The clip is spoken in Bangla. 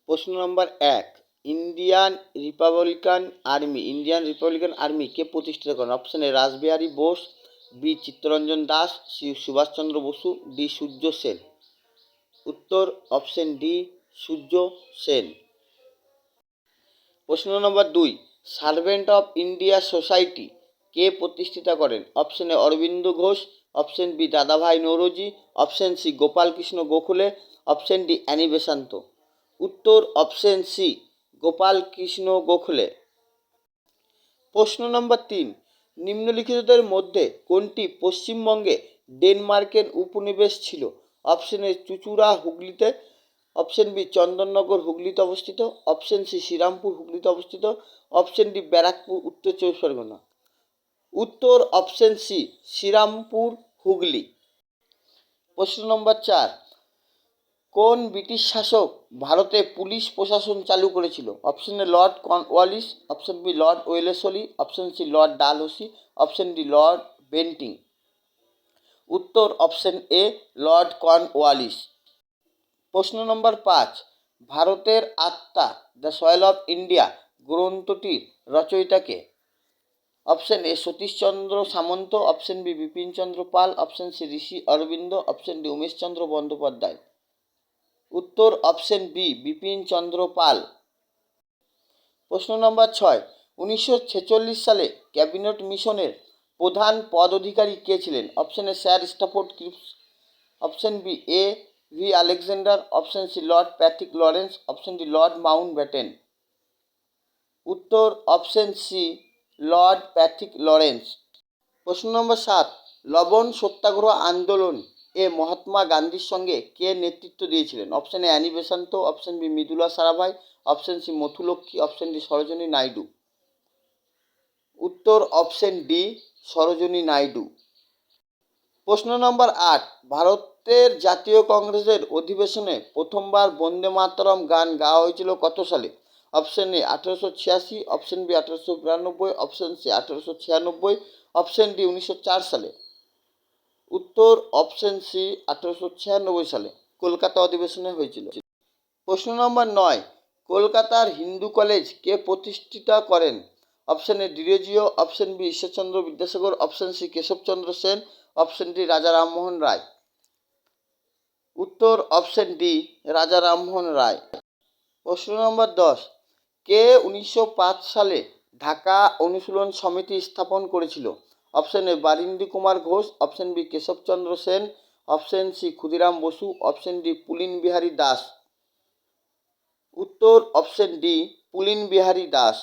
প্রশ্ন নম্বর 1, ইন্ডিয়ান রিপাবলিকান আর্মি কে প্রতিষ্ঠিত করেন? Option A Rashbehari Bose, B Chittaranjan Das, C Subhashchandra Basu, D Surya Sen. উত্তর অপশন ডি সূর্য সেন। প্রশ্ন নম্বর 2, সার্ভেন্ট অফ ইন্ডিয়া সোসাইটি কে প্রতিষ্ঠিত করেন? Option A Aurobindo Ghosh, option B Dadabhai Naoroji, option C Gopal Krishna Gokhale, option D Annie Besant. উত্তর অপশন সি গোপাল কৃষ্ণ গোখলে। প্রশ্ন নম্বর 3, নিম্নলিখিতদের মধ্যে কোনটি পশ্চিমবঙ্গে ডেনমার্কের উপনিবেশ ছিল? অপশন এ চুঁচুড়া হুগলিতে, অপশন বি চন্দননগর হুগলিতে অবস্থিত, অপশন সি শ্রীরামপুর হুগলিতে অবস্থিত, অপশন ডি ব্যারাকপুর উত্তর চব্বিশ পরগনা। উত্তর অপশন সি শ্রীরামপুর হুগলি। প্রশ্ন নম্বর 4, কোন ব্রিটিশ শাসক ভারতে পুলিশ প্রশাসন চালু করেছিল? Option A Lord Cornwallis, option B Lord Wellesley, option C Lord Dalhousie, option D Lord Bentinck. উত্তর অপশন এ লর্ড কর্নওয়ালিস। প্রশ্ন নম্বর 5, ভারতের আত্মা দ্য সয়েল অফ ইন্ডিয়া গ্রন্থটির রচয়িতা কে? Option A Satishchandra Samanta, option B Bipinchandra Pal, option C Rishi Aurobindo, option D Umeshchandra Bandyopadhyay. উত্তর অপশন বি বিপিনচন্দ্র পাল। প্রশ্ন নম্বর 6, 1946 সালে ক্যাবিনেট মিশনের প্রধান পদ অধিকারী কে ছিলেন? Option A sir Stafford Cripps, option B A V Alexander, option C lord Patrick Lawrence, option D lord Mountbatten. উত্তর option C lord Patrick Lawrence. প্রশ্ন নম্বর 7, লবণ সত্যাগ্রহ আন্দোলন এ মহাত্মা গান্ধীর সঙ্গে কে নেতৃত্ব দিয়েছিলেন? Option A Annie Besant, option B Mridula Sarabhai, option C Muthulakshmi, option D Sarojini Naidu. উত্তর অপশন ডি সরোজিনী নাইডু। প্রশ্ন নম্বর 8, ভারতের জাতীয় কংগ্রেসের অধিবেশনে প্রথমবার বন্দে মাতরম গান গাওয়া হয়েছিল কত সালে? Option A 1886, option B 1892, option C 1896, option D 1904 সালে। উত্তর অপশন সি 1896 সালে কলকাতা অধিবেশনে হয়েছিল। প্রশ্ন নম্বর 9, কলকাতার হিন্দু কলেজ কে প্রতিষ্ঠিত করেন? Option A Derozio, option B Ishwarchandra Vidyasagar, option C Keshabchandra Sen, option D Raja Rammohan রায়। উত্তর অপশন ডি রাজা রামমোহন রায়। প্রশ্ন নম্বর 10, কে 1905 সালে ঢাকা অনুশীলন সমিতি স্থাপন করেছিল? Option A Barindra Kumar Ghosh, option B Keshabchandra Sen, option C Khudiram Basu, option D Pulin Bihari Das. উত্তর অপশন ডি পুলিন বিহারী দাস।